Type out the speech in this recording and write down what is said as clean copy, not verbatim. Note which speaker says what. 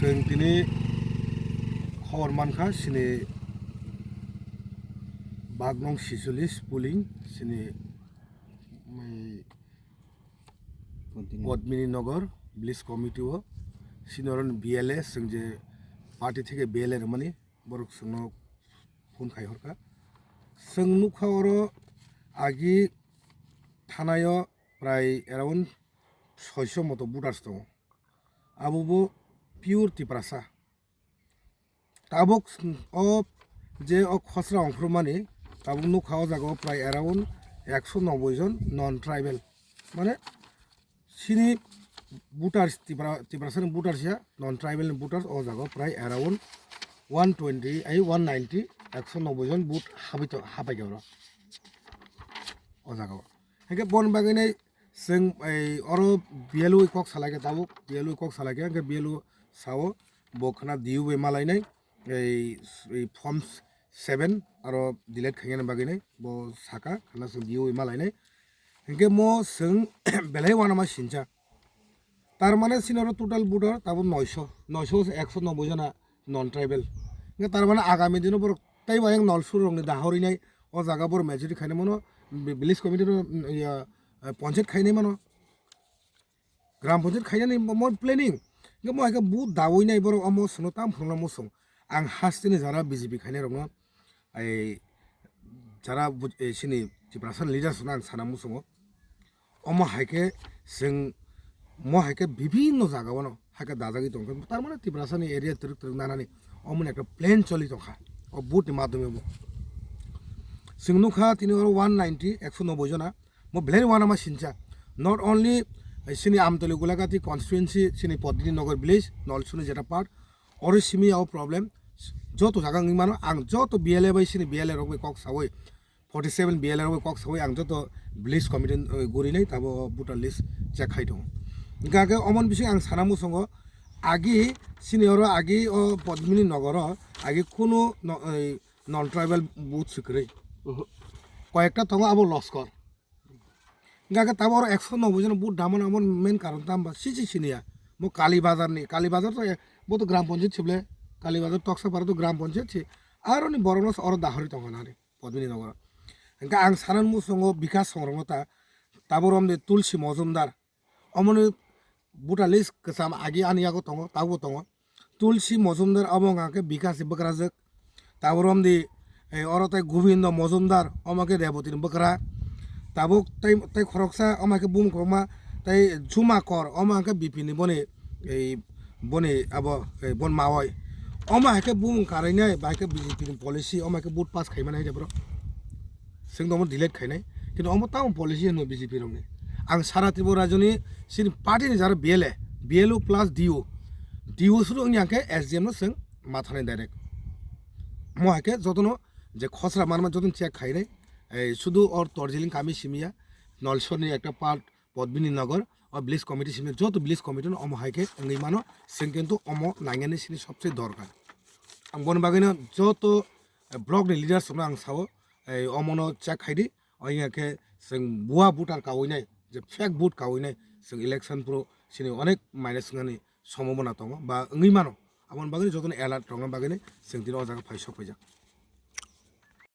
Speaker 1: जों दिनै खबर मानखा सिनि बाग नं 46 पुलिं सिनि পদ্মিনী নগর ব্লিস কমিটিও সিনরন বিএলএ जों যে পার্টি থেকে বিএলএ মানে বরক সঙ্গ ফোন খাইহরকা जों नुखावर आगि थानाय प्राय एराउंड 600 मतो बुटार्स दं आबो पिउर तिप्रासा ताबक जे खसरा अंफ्र माने ताबक नुखाव जागो प्राय एराउंड 190 जन नन ट्राइबल माने सिनी बुटार्स तिप्रासानि बुटार्सया नन ट्राइबल बुटार्स ओ जागो प्राय एराउंड 120 आई 190 190 जन बुट हाबाय गयो ओ जागो हेके बन बागैनाय जों अरो बिएलओ कक सालागे दाबो बिएलओ कक सालागे के बिएलओ सावो बखना दिउ बे मालायनाय फर्म 7 आरो डिलीट खायने बागैनाय बो साका खाना जों दिउ मालायनाय हेके मो जों बेलाय वाना मा सिनचा तार माने सिनरो टोटल बुटर ताबो 900 190 जना नन ट्राइबल के तार माने आगामी दिनो बर ताइ वायं नलसुर रंनि दाहरिनाय ओ जागा बर मेजरिटी खायने मनो विलेज कमिटी या पंचायत खायने मनो ग्राम पंचायत खायने मो प्लेनिंग के मो आके बु दावइनाय बर अमो सुनो ताम फुंना मोसं आं हास्तिनि जारा बीजेपी खायने रंग आई जारा सिनि तिप्रासन लिडार्स ना आं साना मोसंगो अमो हायके जों मो हायके विभिन्न जागावनो हायके दाजागि दंख तार माने तिप्रासानि एरिया तुरुक तुरुक नानानि अमन एक प्लेन चलि दंखा ओ बुट माध्यमे जों नुखा तिनि 190 190 जना मो ब्लेन वाना मा सिनचा नट ओनली सिनि आमतली गुलागाती कन्स्टिट्युएन्सी सिनि पद्मिनी नगर विलेज नलसुनि जेटा पार्ट और सिमी आव प्रॉब्लम जो तो जागा मानो आं जो तो बिएलए बाय सिनि बिएलए रगै कक सावै 47 बिएलए रगै कक सावै आं जो तो विलेज कमिटी गुरिनै ताबो बुटा लिस्ट चेक खाइ दं गागे अमन बिसि आं साना मुसंग आगि सिनियर आगि ओ पद्मिनी नगर आगि कोनो नन ट्राइबल बुथ सिकरै কয়েকটা তঙ্গ আবো লস্কর গাকে তাবর 190 জন বুট দামন আমন মেন কারণ দাম সিসি সিনিয়া মো কালী বাজার তো বো তো গ্রাম পঞ্চায়েত ছিবলে কালী বাজার তকসা পারে তো গ্রাম পঞ্চায়েত ছি আর নি বরনস অর দাহরি তঙ্গ নারে পদ্মিনী নগর গা আং সানান মু সঙ্গ বিকাশ সংরমতা তাবরম দে তুলসী মজুমদার অমন বুটা লিস কসাম আগে আনিয়াগো তঙ্গ তাবো তঙ্গ তুলসী মজুমদার এবং আকে বিকাশ বকরাজক তাবরম দে অরতাই গোবিন্দ মজুমদার আমাকে রেবতীর বকরা তাবুক তাই খরকসা আমাকে বুম কমা তাই ঝুমা কর আমাকে বিপিনি বনে বনে আব বন মাওয় আমাকে বুম কারাইনাই বাইকে বিজেপি পলিসি আমাকে বুট পাস খাইমানাय দেব্र जों दम डिलीट खायनाय किन्तु अमो ताव पलिसि होनो बिजेपि रंनि आं सारा त्रिपुराजनि सिनि पार्टीनि जारा बिएलओ प्लस डिओ सुरु आंनि आंके एसडिएम नो जों माथानाय डाइरेक्ट मो हाके जतनो যে খসরা মানমা যতন চেক খাইনাই শুধু ওর তরজিলিং কামি সিমিয়া নলসরনি একটা পার্ট পদ্মিনী নগর और विलेज कमिटी सिमी जो तो विलेज कमिटी अम हाइके अंगी मानो जों किन्तु अम नांगेनि सिनि सबसे दरकार आं बन बागैनो जो तो ब्लक नि लिडार्स आं सावो अमनो चेक खाइदि अयाके जों बुआ बुटार कावैनाय जे फेक बुट कावैनाय जों इलेक्शन प्रो सिनि अनेक माइनास गानि सम्भावना दङ बा अंगी मानो आमन बागैनो जतन एलार्ट दङ बागैनो जों दिनो जागा फाइसो फैजा